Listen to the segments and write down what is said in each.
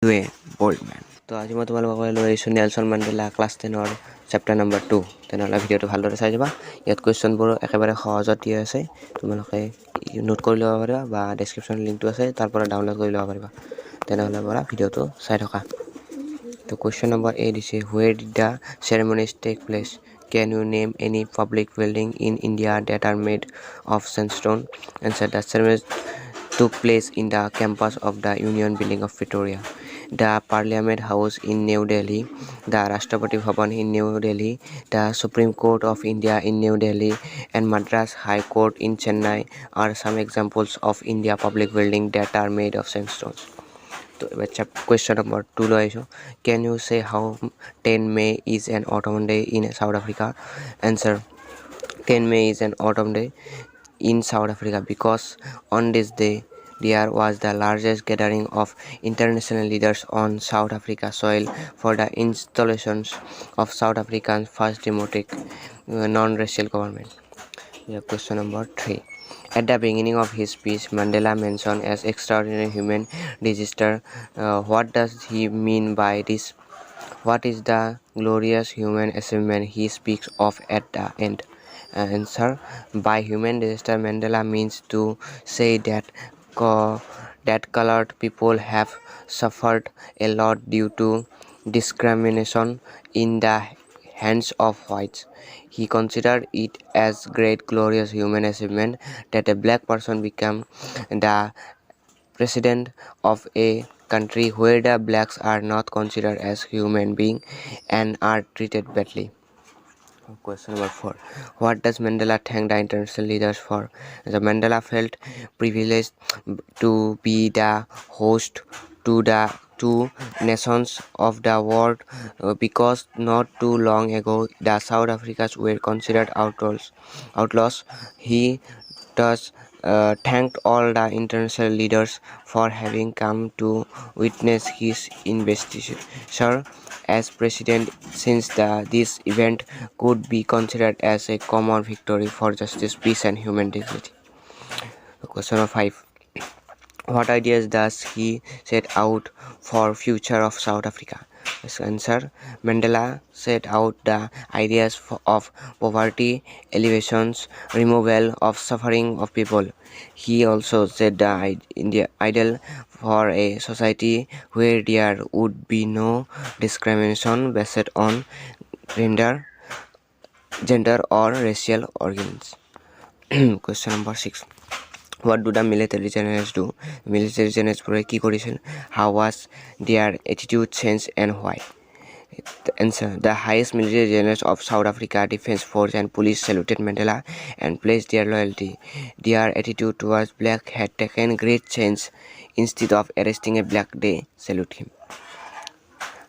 to a bold man. তো আজি মই তোমালোকক লৈ আহিছোঁ নেলছন মেণ্ডেলা ক্লাছ 10ৰ চেপ্টাৰ নম্বৰ 2। তেনেহ'লে ভিডিঅ'টো ভালদৰে চাই যাবা। ইয়াত কুৱেশ্যনবোৰ একেবাৰে সহজত দিয়া আছে, তোমালোকে নোট কৰি ল'ব পাৰিবা বা ডেছক্ৰিপশ্যন লিংকটো আছে তাৰ পৰা ডাউনলোড কৰি ল'ব পাৰিবা। তেনেহ'লে পৰা ভিডিঅ'টো চাই থকা। তো কুৱেশ্যন নম্বৰ A দিছে, where did the ceremonies take place? Can you name any public building in India that are made of sandstone? Answer, the ceremonies took place in the campus of the Union Building of Victoria, the Parliament House in New Delhi, the Rashtrapati Bhavan in New Delhi, the Supreme Court of India in New Delhi, and Madras High Court in Chennai are some examples of India public buildings that are made of sandstones. So, question number 2 lo aisho. Can you say how 10 May is an autumn day in South Africa? Answer, 10 May is an autumn day in South Africa because on this day there was the largest gathering of international leaders on South Africa soil for the installations of South Africa's first democratic non-racial government. Question number 3. At the beginning of his speech, Mandela mentioned as extraordinary human disaster. What does he mean by this? What is the glorious human achievement he speaks of at the end? Answer, by human disaster, Mandela means to say that colored people have suffered a lot due to discrimination in the hands of whites. He considered it as great glorious human achievement that a black person became the president of a country where the blacks are not considered as human beings and are treated badly. Question number 4. What does Mandela thank the international leaders for? The Mandela felt privileged to be the host to the two nations of the world because not too long ago the South Africans were considered outlaws. He thus thanked all the international leaders for having come to witness his investiture as president, since this event could be considered as a common victory for justice, peace and human dignity. Question number 5. What ideas does he set out for future of South Africa? Answer, Mandela set out the ideas of poverty alleviations, removal of suffering of people. He also set the ideal for a society where there would be no discrimination based on gender or racial origins. Question number 6. What do the military generals do? Military generals pore ki korisil? How was their attitude changed and why? The answer, the highest military generals of South Africa Defense Force and Police saluted Mandela and pledged their loyalty. Their attitude towards black had taken great change. Instead of arresting a black, they salute him.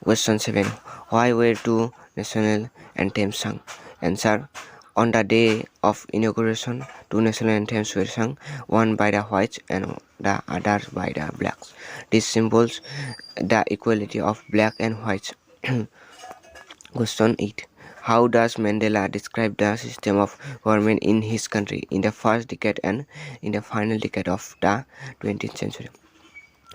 Question 7. Why were two national anthems sung? Answer, on the day of inauguration, two national anthems were sung, one by the whites and the other by the blacks. This symbols the equality of black and whites. Question 8. How does Mandela describe the system of government in his country in the first decade and in the final decade of the 20th century?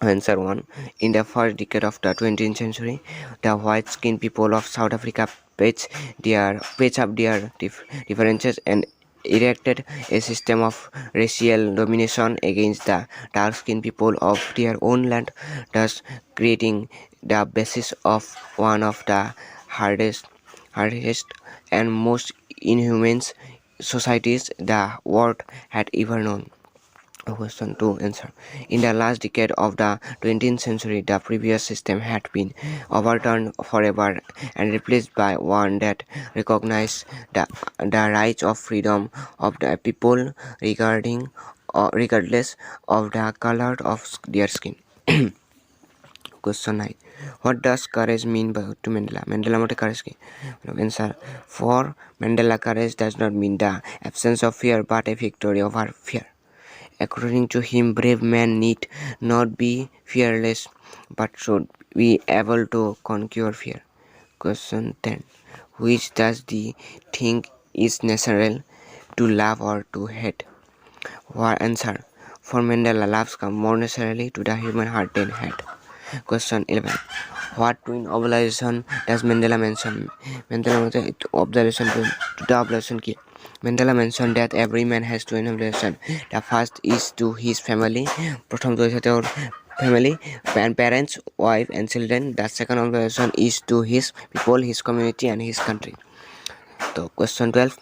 Answer 1. In the first decade of the 20th century, the white-skinned people of South Africa patched up their differences and erected a system of racial domination against the dark-skinned people of their own land, thus creating the basis of one of the hardest and most inhumane societies the world had ever known. Question 2. Answer. In the last decade of the 20th century, the previous system had been overturned forever and replaced by one that recognized the rights of freedom of the people regardless of the color of their skin. Question 9. What does courage mean to Mandela? Mandela mote courage ki? Answer. For Mandela, courage does not mean the absence of fear but a victory over fear. According to him, brave men need not be fearless but should be able to conquer fear. Question 10. Which does the think is natural, to love or to hate? Answer. For Mandela, love comes more naturally to the human heart than hate. Question 11. What twin observation does Mandela mention? Mandela observation to the observation key. Mandela mentioned that every man has twin observation. The first is to his family. প্রথম to family, parents, wife, and children. The second observation is to his people, his community, and his country. So, question 12.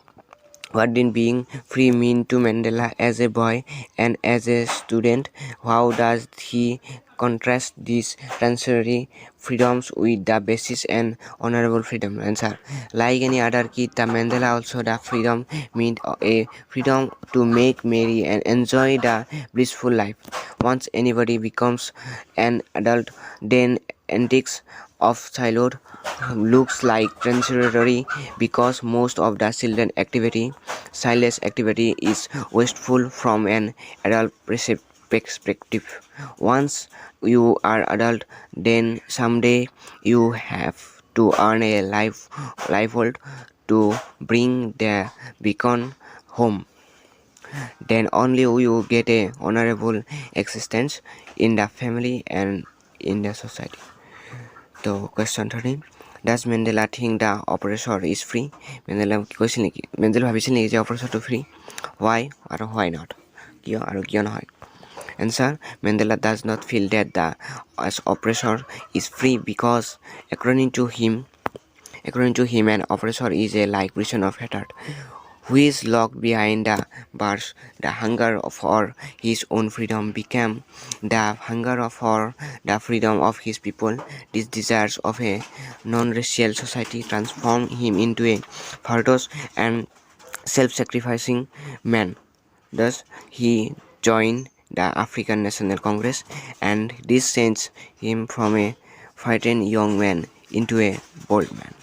What did being free mean to Mandela as a boy and as a student? How does he contrast these transitory freedoms with the basis and honorable freedom? Answer. Like any other kid, the Mandela also the freedom meant a freedom to make merry and enjoy the blissful life. Once anybody becomes an adult, then antics of childhood looks like transitory because most of the childless activity is wasteful from an adult perspective. Once you are adult, then someday you have to earn a livelihood to bring the beacon home. Then only you get a honorable existence in the family and in the society. So question 13. Does Mandela think the oppressor is free? Mandela ভাবিছিল নেকি যে oppressor to free? Why or why not? কিয় নহয়? Answer. Mandela does not feel that the oppressor is free because according to him an oppressor is a like prison of hatred, who is locked behind the bars. The hunger for his own freedom became the hunger for the freedom of his people. These desires of a non-racial society transformed him into a virtuous and self-sacrificing man. Thus, he joined the African National Congress, and this changed him from a frightened young man into a bold man.